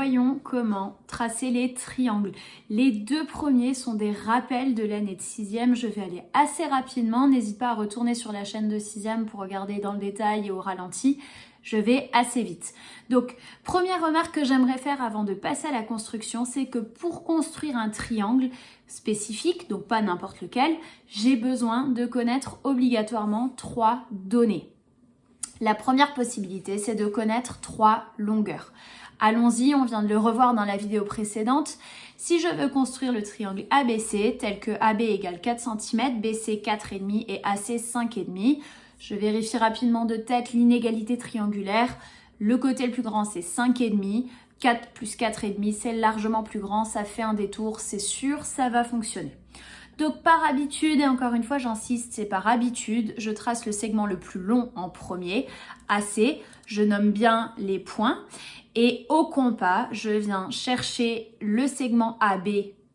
voyons comment tracer les triangles. Les deux premiers sont des rappels de l'année de 6e. Je vais aller assez rapidement. N'hésite pas à retourner sur la chaîne de 6e pour regarder dans le détail et au ralenti. Je vais assez vite. Donc, première remarque que j'aimerais faire avant de passer à la construction, c'est que pour construire un triangle spécifique, donc pas n'importe lequel, j'ai besoin de connaître obligatoirement 3 données. La première possibilité, c'est de connaître 3 longueurs. Allons-y, on vient de le revoir dans la vidéo précédente. Si je veux construire le triangle ABC, tel que AB égale 4 cm, BC 4,5 et AC 5,5, je vérifie rapidement de tête l'inégalité triangulaire. Le côté le plus grand, c'est 5,5. 4 plus 4,5, c'est largement plus grand. Ça fait un détour, c'est sûr, ça va fonctionner. Donc par habitude, et encore une fois j'insiste, c'est par habitude, je trace le segment le plus long en premier, AC, je nomme bien les points. Et au compas, je viens chercher le segment AB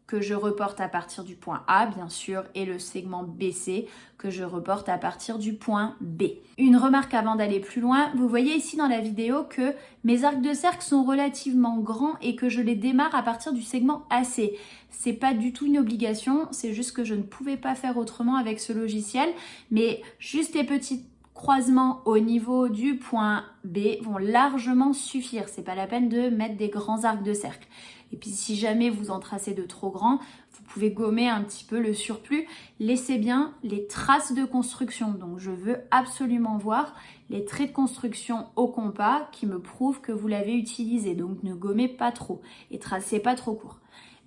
que je reporte à partir du point A, bien sûr, et le segment BC que je reporte à partir du point B. Une remarque avant d'aller plus loin, vous voyez ici dans la vidéo que mes arcs de cercle sont relativement grands et que je les démarre à partir du segment AC. C'est pas du tout une obligation, c'est juste que je ne pouvais pas faire autrement avec ce logiciel, mais juste les petits croisements au niveau du point B vont largement suffire. C'est pas la peine de mettre des grands arcs de cercle. Et puis si jamais vous en tracez de trop grands, vous pouvez gommer un petit peu le surplus. Laissez bien les traces de construction. Donc je veux absolument voir les traits de construction au compas qui me prouvent que vous l'avez utilisé. Donc ne gommez pas trop et tracez pas trop court.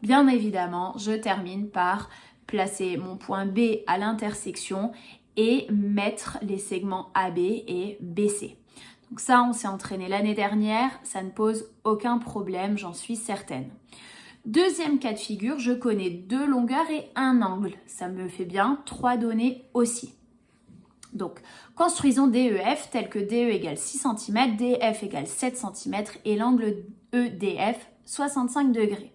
Bien évidemment, je termine par placer mon point B à l'intersection et mettre les segments AB et BC. Donc ça, on s'est entraîné l'année dernière, ça ne pose aucun problème, j'en suis certaine. Deuxième cas de figure, je connais 2 longueurs et un angle. Ça me fait bien 3 données aussi. Donc, construisons DEF tel que DE égale 6 cm, DF égale 7 cm et l'angle EDF 65 degrés.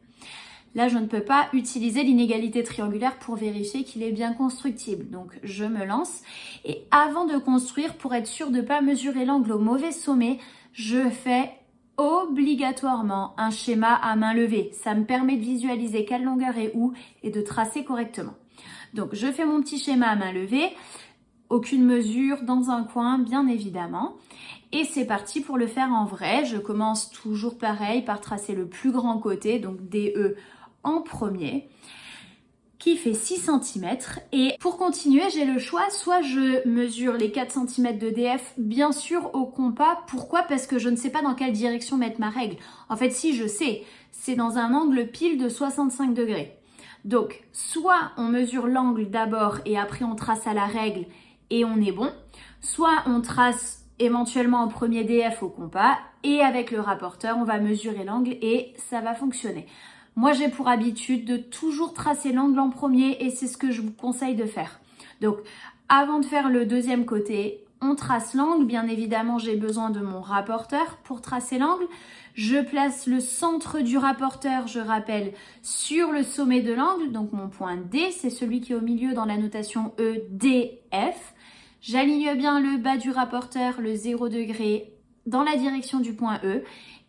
Là, je ne peux pas utiliser l'inégalité triangulaire pour vérifier qu'il est bien constructible. Donc, je me lance. Et avant de construire, pour être sûr de ne pas mesurer l'angle au mauvais sommet, je fais obligatoirement un schéma à main levée. Ça me permet de visualiser quelle longueur est où et de tracer correctement. Donc, je fais mon petit schéma à main levée. Aucune mesure dans un coin, bien évidemment. Et c'est parti pour le faire en vrai. Je commence toujours pareil par tracer le plus grand côté, donc DE en premier, qui fait 6 cm. Et pour continuer, j'ai le choix, soit je mesure les 4 cm de DF, bien sûr au compas. Pourquoi? Parce que je ne sais pas dans quelle direction mettre ma règle. En fait, si je sais, c'est dans un angle pile de 65 degrés. Donc, soit on mesure l'angle d'abord et après on trace à la règle et on est bon, soit on trace éventuellement en premier DF au compas et avec le rapporteur, on va mesurer l'angle et ça va fonctionner. Moi, j'ai pour habitude de toujours tracer l'angle en premier et c'est ce que je vous conseille de faire. Donc, avant de faire le deuxième côté, on trace l'angle. Bien évidemment, j'ai besoin de mon rapporteur pour tracer l'angle. Je place le centre du rapporteur, je rappelle, sur le sommet de l'angle. Donc, mon point D, c'est celui qui est au milieu dans la notation EDF. J'aligne bien le bas du rapporteur, le 0 degré, dans la direction du point E.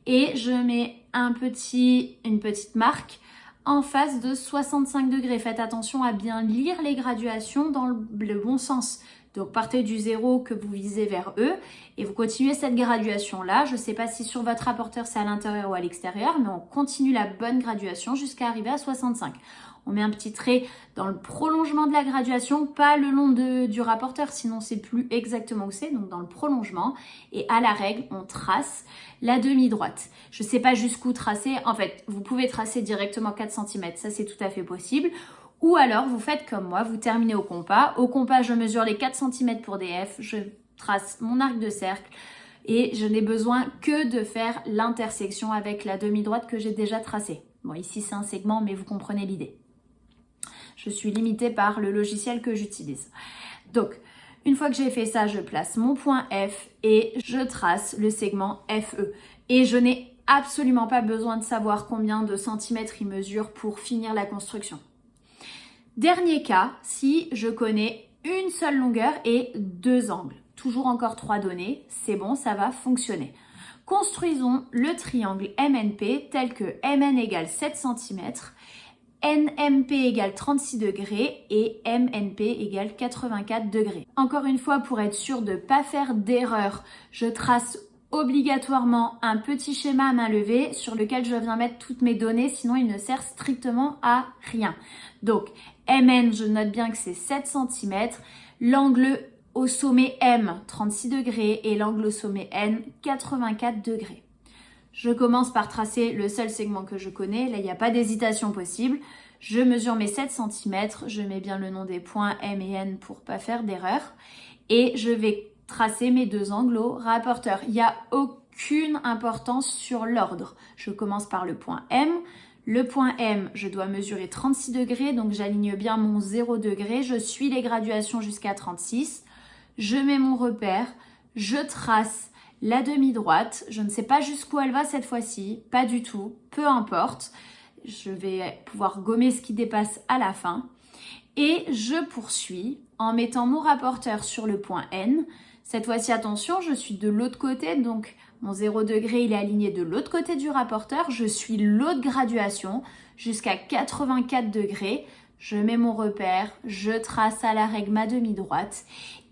Et je mets une petite marque en face de 65 degrés. Faites attention à bien lire les graduations dans le bon sens. Donc partez du 0 que vous visez vers E et vous continuez cette graduation-là. Je ne sais pas si sur votre rapporteur c'est à l'intérieur ou à l'extérieur, mais on continue la bonne graduation jusqu'à arriver à 65. On met un petit trait dans le prolongement de la graduation, pas le long du rapporteur, sinon c'est plus exactement où c'est, donc dans le prolongement. Et à la règle, on trace la demi-droite. Je ne sais pas jusqu'où tracer. En fait, vous pouvez tracer directement 4 cm, ça c'est tout à fait possible. Ou alors, vous faites comme moi, vous terminez au compas. Au compas, je mesure les 4 cm pour DF, je trace mon arc de cercle et je n'ai besoin que de faire l'intersection avec la demi-droite que j'ai déjà tracée. Bon, ici c'est un segment, mais vous comprenez l'idée. Je suis limitée par le logiciel que j'utilise. Donc, une fois que j'ai fait ça, je place mon point F et je trace le segment FE. Et je n'ai absolument pas besoin de savoir combien de centimètres il mesure pour finir la construction. Dernier cas, si je connais une seule longueur et 2 angles. Toujours encore 3 données, c'est bon, ça va fonctionner. Construisons le triangle MNP tel que MN égale 7 cm, NMP égale 36 degrés et MNP égale 84 degrés. Encore une fois, pour être sûr de ne pas faire d'erreur, je trace obligatoirement un petit schéma à main levée sur lequel je viens mettre toutes mes données, sinon il ne sert strictement à rien. Donc MN, je note bien que c'est 7 cm, l'angle au sommet M 36 degrés et l'angle au sommet N 84 degrés. Je commence par tracer le seul segment que je connais, là il n'y a pas d'hésitation possible. Je mesure mes 7 cm, je mets bien le nom des points M et N pour pas faire d'erreur et je vais tracer mes deux angles au rapporteur. Il n'y a aucune importance sur l'ordre. Je commence par le point M. Le point M, je dois mesurer 36 degrés, donc j'aligne bien mon 0 degré. Je suis les graduations jusqu'à 36. Je mets mon repère, je trace la demi-droite. Je ne sais pas jusqu'où elle va cette fois-ci, pas du tout, peu importe. Je vais pouvoir gommer ce qui dépasse à la fin. Et je poursuis en mettant mon rapporteur sur le point N. Cette fois-ci, attention, je suis de l'autre côté, donc mon 0 degré, il est aligné de l'autre côté du rapporteur. Je suis l'autre graduation jusqu'à 84 degrés. Je mets mon repère, je trace à la règle ma demi-droite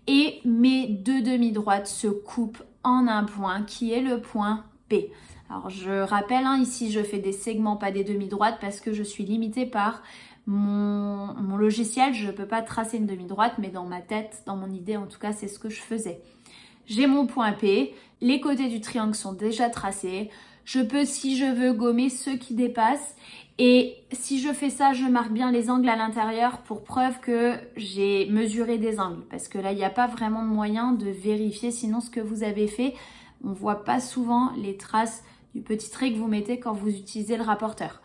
et mes deux demi-droites se coupent en un point qui est le point P. Alors je rappelle, ici je fais des segments, pas des demi-droites parce que je suis limitée par mon logiciel. Je ne peux pas tracer une demi-droite, mais dans ma tête, dans mon idée en tout cas, c'est ce que je faisais. J'ai mon point P, les côtés du triangle sont déjà tracés. Je peux, si je veux, gommer ceux qui dépassent. Et si je fais ça, je marque bien les angles à l'intérieur pour preuve que j'ai mesuré des angles. Parce que là, il n'y a pas vraiment de moyen de vérifier sinon ce que vous avez fait. On ne voit pas souvent les traces du petit trait que vous mettez quand vous utilisez le rapporteur.